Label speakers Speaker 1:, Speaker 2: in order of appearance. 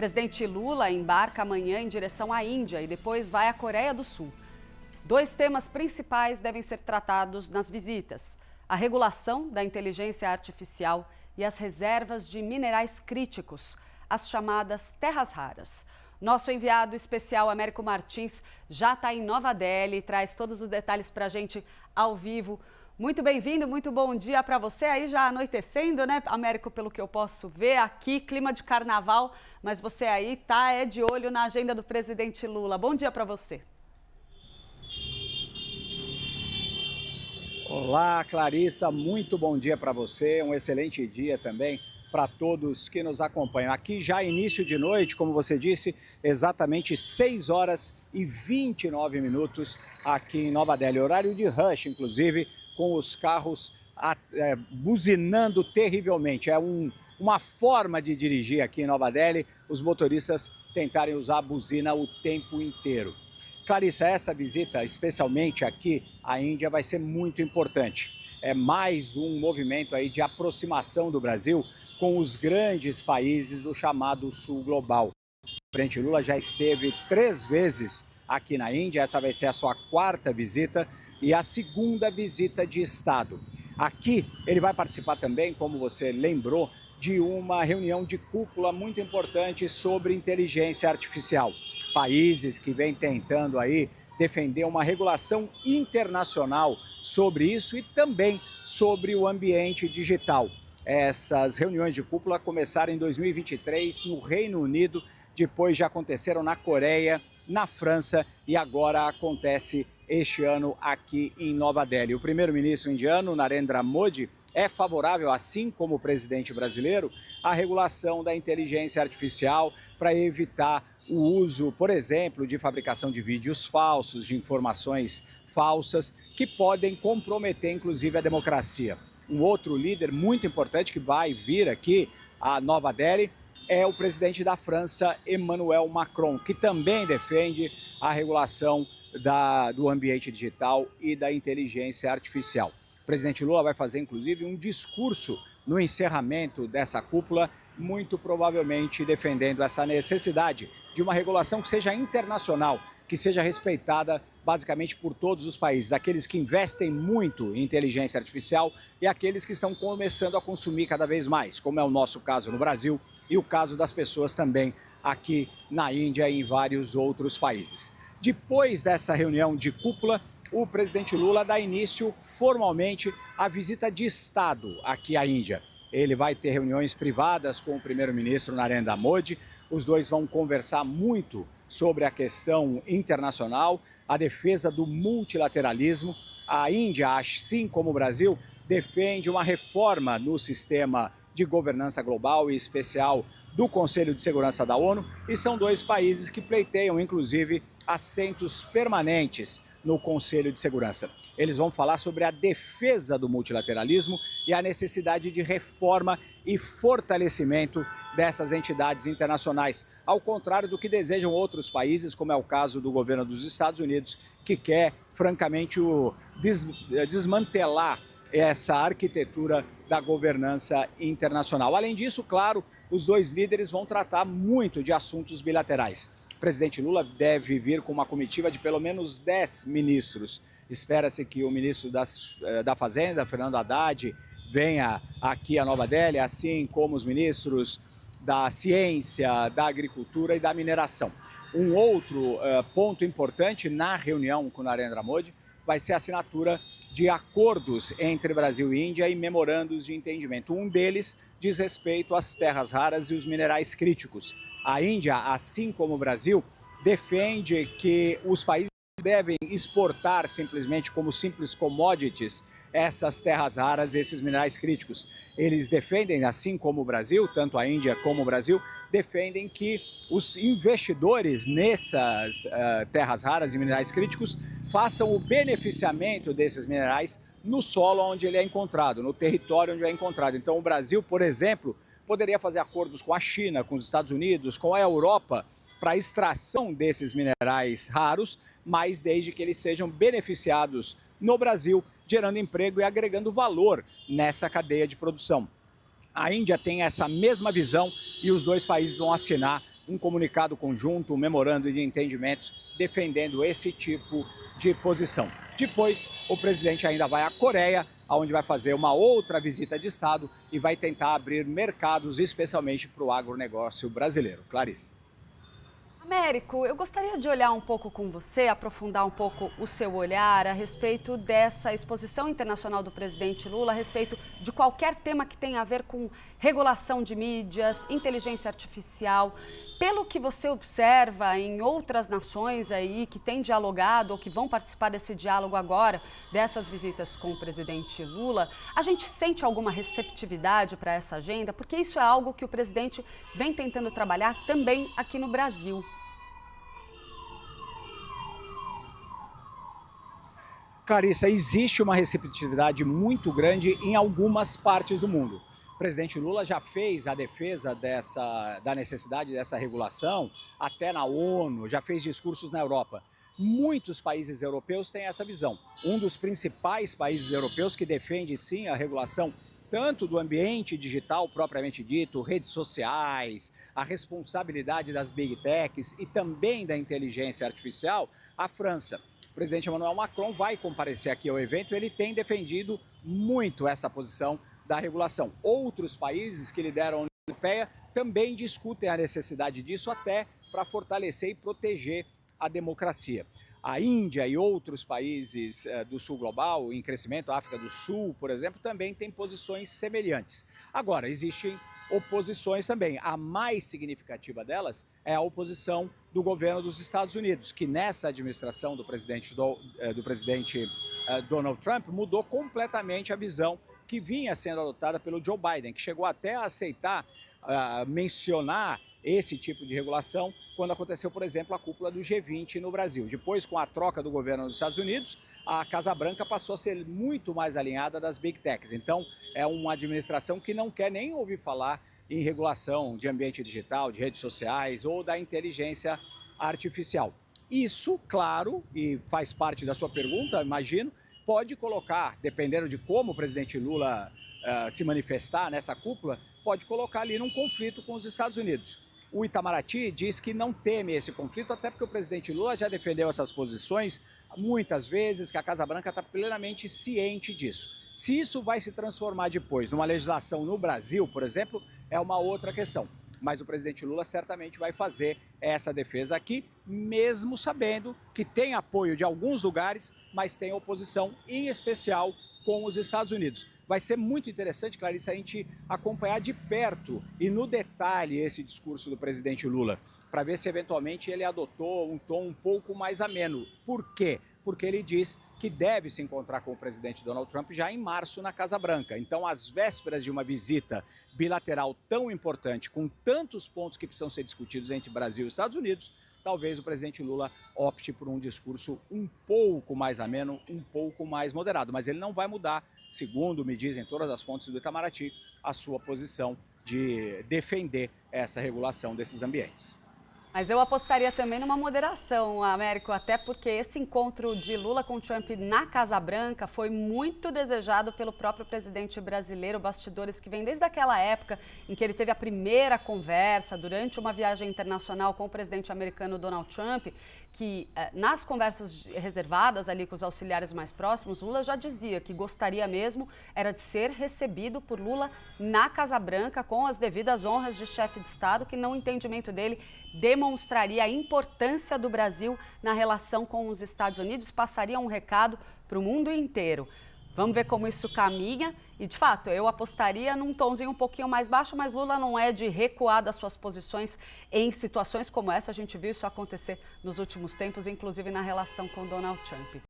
Speaker 1: Presidente Lula embarca amanhã em direção à Índia e depois vai à Coreia do Sul. 2 temas principais devem ser tratados nas visitas: a regulação da inteligência artificial e as reservas de minerais críticos, as chamadas terras raras. Nosso enviado especial, Américo Martins, já está em Nova Delhi e traz todos os detalhes para a gente ao vivo. Muito bem-vindo, muito bom dia para você. Aí já anoitecendo, né, Américo, pelo que eu posso ver aqui, clima de carnaval, mas você aí tá de olho na agenda do presidente Lula. Bom dia para você.
Speaker 2: Olá, Clarissa, muito bom dia para você, um excelente dia também para todos que nos acompanham. Aqui já início de noite, como você disse, exatamente 6 horas e 29 minutos aqui em Nova Delhi, horário de rush, inclusive, com os carros buzinando terrivelmente. É uma forma de dirigir aqui em Nova Delhi, os motoristas tentarem usar a buzina o tempo inteiro. Clarissa, essa visita, especialmente aqui à Índia, vai ser muito importante. É mais um movimento aí de aproximação do Brasil com os grandes países do chamado Sul Global. O presidente Lula já esteve 3 vezes aqui na Índia, essa vai ser a sua 4ª visita e a 2ª visita de Estado. Aqui ele vai participar também, como você lembrou, de uma reunião de cúpula muito importante sobre inteligência artificial. Países que vêm tentando aí defender uma regulação internacional sobre isso e também sobre o ambiente digital. Essas reuniões de cúpula começaram em 2023 no Reino Unido, depois já aconteceram na Coreia, na França e agora acontece este ano aqui em Nova Delhi. O primeiro-ministro indiano, Narendra Modi, é favorável, assim como o presidente brasileiro, à regulação da inteligência artificial para evitar o uso, por exemplo, de fabricação de vídeos falsos, de informações falsas, que podem comprometer, inclusive, a democracia. Um outro líder muito importante que vai vir aqui a Nova Delhi é o presidente da França, Emmanuel Macron, que também defende a regulação do ambiente digital e da inteligência artificial. O presidente Lula vai fazer, inclusive, um discurso no encerramento dessa cúpula, muito provavelmente defendendo essa necessidade de uma regulação que seja internacional, que seja respeitada basicamente por todos os países, aqueles que investem muito em inteligência artificial e aqueles que estão começando a consumir cada vez mais, como é o nosso caso no Brasil e o caso das pessoas também aqui na Índia e em vários outros países. Depois dessa reunião de cúpula, o presidente Lula dá início formalmente à visita de Estado aqui à Índia. Ele vai ter reuniões privadas com o primeiro-ministro Narendra Modi. Os dois vão conversar muito sobre a questão internacional, a defesa do multilateralismo. A Índia, assim como o Brasil, defende uma reforma no sistema de governança global e especial do Conselho de Segurança da ONU, e são 2 países que pleiteiam, inclusive, assentos permanentes no Conselho de Segurança. Eles vão falar sobre a defesa do multilateralismo e a necessidade de reforma e fortalecimento dessas entidades internacionais, ao contrário do que desejam outros países, como é o caso do governo dos Estados Unidos, que quer, francamente, desmantelar essa arquitetura da governança internacional. Além disso, claro, os 2 líderes vão tratar muito de assuntos bilaterais. O presidente Lula deve vir com uma comitiva de pelo menos 10 ministros. Espera-se que o ministro da Fazenda, Fernando Haddad, venha aqui a Nova Delhi, assim como os ministros da Ciência, da Agricultura e da Mineração. Um outro ponto importante na reunião com Narendra Modi vai ser a assinatura de acordos entre Brasil e Índia e memorandos de entendimento. Um deles diz respeito às terras raras e os minerais críticos. A Índia, assim como o Brasil, defende que os países devem exportar simplesmente como simples commodities essas terras raras, esses minerais críticos. Eles defendem, assim como o Brasil, tanto a Índia como o Brasil, defendem que os investidores nessas terras raras e minerais críticos façam o beneficiamento desses minerais no solo onde ele é encontrado, no território onde é encontrado. Então o Brasil, por exemplo, poderia fazer acordos com a China, com os Estados Unidos, com a Europa, para a extração desses minerais raros, mas desde que eles sejam beneficiados no Brasil, gerando emprego e agregando valor nessa cadeia de produção. A Índia tem essa mesma visão e os 2 países vão assinar um comunicado conjunto, um memorando de entendimentos defendendo esse tipo de posição. Depois, o presidente ainda vai à Coreia, onde vai fazer uma outra visita de Estado e vai tentar abrir mercados, especialmente para o agronegócio brasileiro. Clarice.
Speaker 1: Américo, eu gostaria de olhar um pouco com você, aprofundar um pouco o seu olhar a respeito dessa exposição internacional do presidente Lula, a respeito de qualquer tema que tenha a ver com regulação de mídias, inteligência artificial. Pelo que você observa em outras nações aí que têm dialogado ou que vão participar desse diálogo agora, dessas visitas com o presidente Lula, a gente sente alguma receptividade para essa agenda? Porque isso é algo que o presidente vem tentando trabalhar também aqui no Brasil.
Speaker 2: Clarissa, existe uma receptividade muito grande em algumas partes do mundo. O presidente Lula já fez a defesa da necessidade dessa regulação até na ONU, já fez discursos na Europa. Muitos países europeus têm essa visão. Um dos principais países europeus que defende sim a regulação tanto do ambiente digital propriamente dito, redes sociais, a responsabilidade das big techs e também da inteligência artificial, a França. O presidente Emmanuel Macron vai comparecer aqui ao evento e ele tem defendido muito essa posição da regulação. Outros países que lideram a União Europeia também discutem a necessidade disso até para fortalecer e proteger a democracia. A Índia e outros países do sul global, em crescimento, a África do Sul, por exemplo, também têm posições semelhantes. Agora, existem oposições também. A mais significativa delas é a oposição do governo dos Estados Unidos, que nessa administração do presidente Donald Trump mudou completamente a visão que vinha sendo adotada pelo Joe Biden, que chegou até a aceitar mencionar esse tipo de regulação quando aconteceu, por exemplo, a cúpula do G20 no Brasil. Depois, com a troca do governo dos Estados Unidos, a Casa Branca passou a ser muito mais alinhada das Big Techs. Então, é uma administração que não quer nem ouvir falar em regulação de ambiente digital, de redes sociais ou da inteligência artificial. Isso, claro, e faz parte da sua pergunta, imagino, pode colocar, dependendo de como o presidente Lula se manifestar nessa cúpula, pode colocar ali num conflito com os Estados Unidos. O Itamaraty diz que não teme esse conflito, até porque o presidente Lula já defendeu essas posições muitas vezes, que a Casa Branca está plenamente ciente disso. Se isso vai se transformar depois numa legislação no Brasil, por exemplo, é uma outra questão. Mas o presidente Lula certamente vai fazer essa defesa aqui, mesmo sabendo que tem apoio de alguns lugares, mas tem oposição, em especial com os Estados Unidos. Vai ser muito interessante, Clarice, a gente acompanhar de perto e no detalhe esse discurso do presidente Lula, para ver se eventualmente ele adotou um tom um pouco mais ameno. Por quê? Porque ele diz que deve se encontrar com o presidente Donald Trump já em março na Casa Branca. Então, às vésperas de uma visita bilateral tão importante, com tantos pontos que precisam ser discutidos entre Brasil e Estados Unidos, talvez o presidente Lula opte por um discurso um pouco mais ameno, um pouco mais moderado. Mas ele não vai mudar, segundo me dizem todas as fontes do Itamaraty, a sua posição de defender essa regulação desses ambientes.
Speaker 1: Mas eu apostaria também numa moderação, Américo, até porque esse encontro de Lula com Trump na Casa Branca foi muito desejado pelo próprio presidente brasileiro, bastidores que vem desde aquela época em que ele teve a primeira conversa durante uma viagem internacional com o presidente americano Donald Trump, que nas conversas reservadas ali com os auxiliares mais próximos, Lula já dizia que gostaria mesmo era de ser recebido por Lula na Casa Branca com as devidas honras de chefe de Estado, que no entendimento dele demonstraria a importância do Brasil na relação com os Estados Unidos, passaria um recado para o mundo inteiro. Vamos ver como isso caminha e, de fato, eu apostaria num tomzinho um pouquinho mais baixo, mas Lula não é de recuar das suas posições em situações como essa. A gente viu isso acontecer nos últimos tempos, inclusive na relação com Donald Trump.